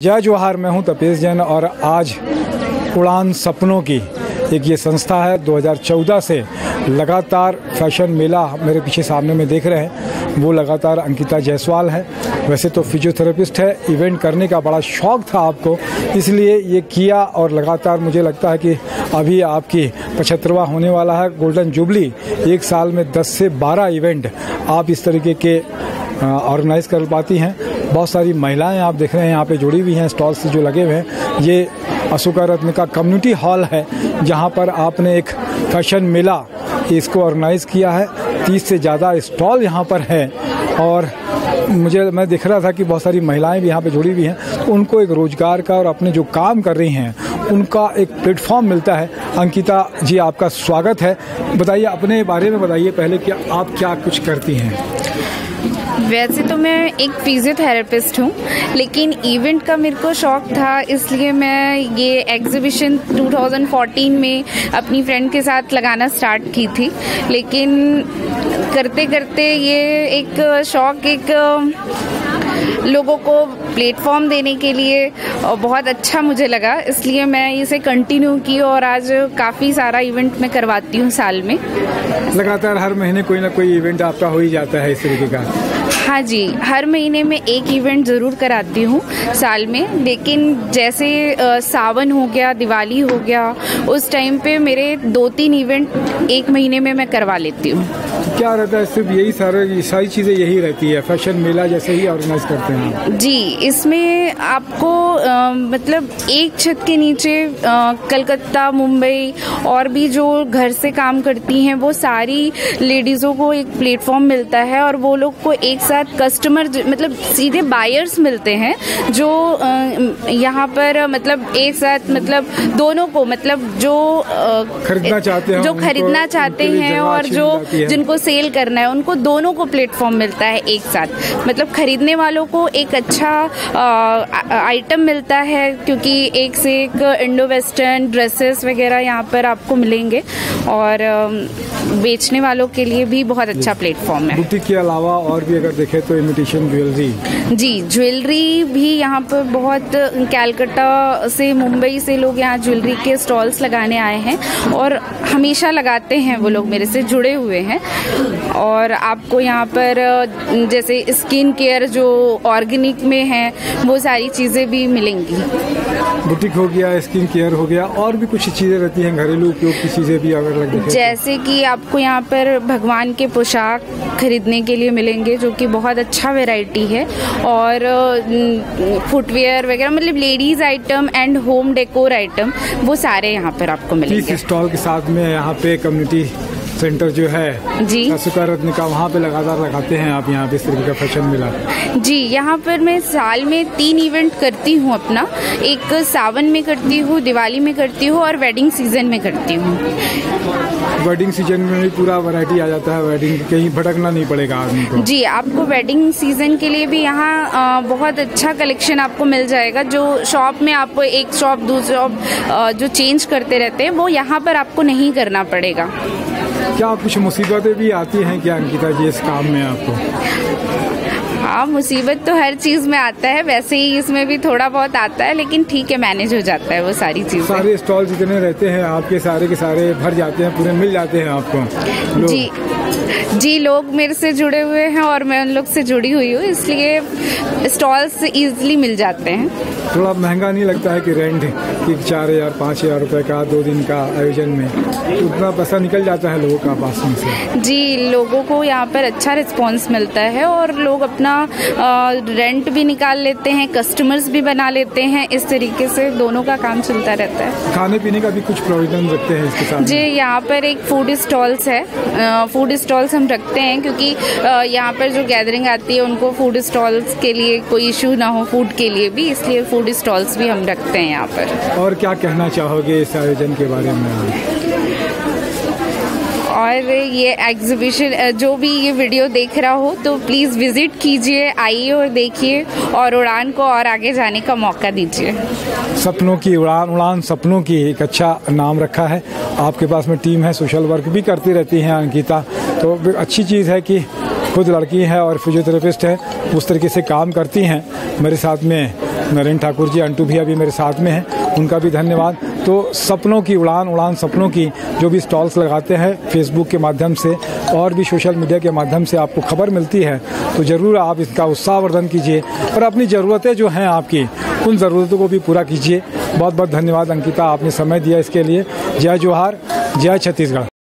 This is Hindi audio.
जय जोहार, मैं हूं तपेश जैन और आज उड़ान सपनों की एक ये संस्था है। 2014 से लगातार फैशन मेला मेरे पीछे सामने में देख रहे हैं, वो लगातार अंकिता जायसवाल है। वैसे तो फिजियोथेरेपिस्ट है, इवेंट करने का बड़ा शौक था आपको, इसलिए ये किया और लगातार मुझे लगता है कि अभी आपकी 75वां होने वाला है गोल्डन जुबली। एक साल में 10 से 12 इवेंट आप इस तरीके के ऑर्गेनाइज कर पाती हैं। बहुत सारी महिलाएं आप देख रहे हैं यहाँ पे जुड़ी हुई हैं स्टॉल्स जो लगे हुए हैं। ये अशोका रत्न का कम्युनिटी हॉल है जहाँ पर आपने एक फैशन मेला इसको ऑर्गेनाइज किया है। 30 से ज़्यादा स्टॉल यहाँ पर है और मैं देख रहा था कि बहुत सारी महिलाएं भी यहाँ पे जुड़ी हुई हैं। उनको एक रोजगार का और अपने जो काम कर रही हैं उनका एक प्लेटफॉर्म मिलता है। अंकिता जी, आपका स्वागत है। बताइए, अपने बारे में बताइए पहले कि आप क्या कुछ करती हैं। वैसे तो मैं एक फिजियोथेरेपिस्ट हूँ, लेकिन इवेंट का मेरे को शौक था, इसलिए मैं ये एग्जीबिशन 2014 में अपनी फ्रेंड के साथ लगाना स्टार्ट की थी। लेकिन करते करते ये एक शौक लोगों को प्लेटफॉर्म देने के लिए बहुत अच्छा मुझे लगा, इसलिए मैं इसे कंटिन्यू की और आज काफ़ी सारा इवेंट मैं करवाती हूँ साल में। लगातार हर महीने कोई ना कोई इवेंट आपका हो ही जाता है इस तरीके का? हाँ जी, हर महीने में एक इवेंट ज़रूर कराती हूँ साल में। लेकिन जैसे सावन हो गया, दिवाली हो गया, उस टाइम पे मेरे 2-3 इवेंट एक महीने में मैं करवा लेती हूँ। क्या रहता है, सिर्फ यही सारी चीज़ें यही रहती है, फैशन मेला जैसे ही ऑर्गेनाइज करते हैं? जी, इसमें आपको मतलब एक छत के नीचे कलकत्ता, मुंबई और भी जो घर से काम करती हैं वो सारी लेडीज़ों को एक प्लेटफॉर्म मिलता है और वो लोग को एक साथ कस्टमर मतलब सीधे बायर्स मिलते हैं जो यहाँ पर मतलब एक साथ मतलब दोनों को मतलब जो खरीदना चाहते हैं और जो जिनको सेल करना है उनको दोनों को प्लेटफॉर्म मिलता है एक साथ। मतलब खरीदने वालों को एक अच्छा आइटम मिलता है, क्योंकि एक से एक इंडो वेस्टर्न ड्रेसेस वगैरह यहाँ पर आपको मिलेंगे और बेचने वालों के लिए भी बहुत अच्छा प्लेटफॉर्म है। बुटीक के अलावा और भी अगर देखें तो इमिटेशन ज्वेलरी, जी ज्वेलरी भी यहाँ पर बहुत, कलकत्ता से मुंबई से लोग यहाँ ज्वेलरी के स्टॉल्स लगाने आए हैं और हमेशा लगाते हैं, वो लोग मेरे से जुड़े हुए हैं। और आपको यहाँ पर जैसे स्किन केयर जो ऑर्गेनिक में है वो सारी चीज़ें भी मिलेंगी। बुटीक हो गया, स्किन केयर हो गया, और भी कुछ चीज़ें रहती हैं घरेलू उपयोग की चीज़ें भी अगर लग देखें, जैसे कि आपको यहाँ पर भगवान के पोशाक खरीदने के लिए मिलेंगे जो कि बहुत अच्छा वैरायटी है, और फुटवेयर वगैरह मतलब ladies item and home decor item वो सारे यहाँ पर आपको मिलेंगे। इस स्टॉल के साथ में यहाँ पे कम्युनिटी सेंटर जो है जी अशोका रत्न का, वहाँ पे लगातार लगाते हैं आप यहाँ पे इस तरीके का फैशन मेला? जी, यहाँ पर मैं साल में 3 इवेंट करती हूँ अपना। एक सावन में करती हूँ, दिवाली में करती हूँ और वेडिंग सीजन में करती हूँ। वेडिंग सीजन में भी पूरा वैरायटी आ जाता है, वेडिंग कहीं भटकना नहीं पड़ेगा आदमी को? जी, आपको वेडिंग सीजन के लिए भी यहाँ बहुत अच्छा कलेक्शन आपको मिल जाएगा। जो शॉप में आपको एक शॉप दूसरी शॉप जो चेंज करते रहते हैं वो यहाँ पर आपको नहीं करना पड़ेगा। क्या कुछ मुसीबतें भी आती हैं क्या अंकिता जी इस काम में आपको? हाँ, मुसीबत तो हर चीज़ में आता है, वैसे ही इसमें भी थोड़ा बहुत आता है, लेकिन ठीक है, मैनेज हो जाता है वो सारी चीज़ें। सारे स्टॉल जितने रहते हैं आपके सारे के सारे भर जाते हैं, पूरे मिल जाते हैं आपको? जी, लोग मेरे से जुड़े हुए हैं और मैं उन लोग से जुड़ी हुई हूँ, इसलिए स्टॉल्स इजीली मिल जाते हैं। थोड़ा महंगा नहीं लगता है कि रेंट कि 4,000-5,000 रुपए का 2 दिन का आयोजन में उतना पैसा निकल जाता है लोगों का पास में से? जी, लोगों को यहाँ पर अच्छा रिस्पांस मिलता है और लोग अपना रेंट भी निकाल लेते हैं, कस्टमर्स भी बना लेते हैं, इस तरीके से दोनों का काम चलता रहता है। खाने पीने का भी कुछ प्रोविजन रखते हैं इसके साथ? जी, यहाँ पर एक फूड स्टॉल्स है, फूड स्टॉल्स हम रखते हैं क्योंकि यहाँ पर जो गैदरिंग आती है उनको फूड स्टॉल्स के लिए कोई इशू ना हो फूड के लिए भी, इसलिए फूड स्टॉल्स भी हम रखते हैं यहाँ पर। और क्या कहना चाहोगे इस आयोजन के बारे में? और ये एग्जीबिशन जो भी ये वीडियो देख रहा हो तो प्लीज़ विजिट कीजिए, आइए और देखिए और उड़ान को और आगे जाने का मौका दीजिए। सपनों की उड़ान सपनों की एक अच्छा नाम रखा है। आपके पास में टीम है, सोशल वर्क भी करती रहती हैं अंकिता, तो अच्छी चीज़ है कि खुद लड़की हैं और फिजियोथेरेपिस्ट हैं, उस तरीके से काम करती हैं। मेरे साथ में नरेंद्र ठाकुर जी, अंटू भैया भी मेरे साथ में हैं, उनका भी धन्यवाद। तो सपनों की उड़ान सपनों की जो भी स्टॉल्स लगाते हैं फेसबुक के माध्यम से और भी सोशल मीडिया के माध्यम से आपको खबर मिलती है, तो ज़रूर आप इसका उत्साहवर्धन कीजिए और अपनी ज़रूरतें जो हैं आपकी, उन ज़रूरतों को भी पूरा कीजिए। बहुत बहुत धन्यवाद अंकिता, आपने समय दिया इसके लिए। जय जोहार, जय छत्तीसगढ़।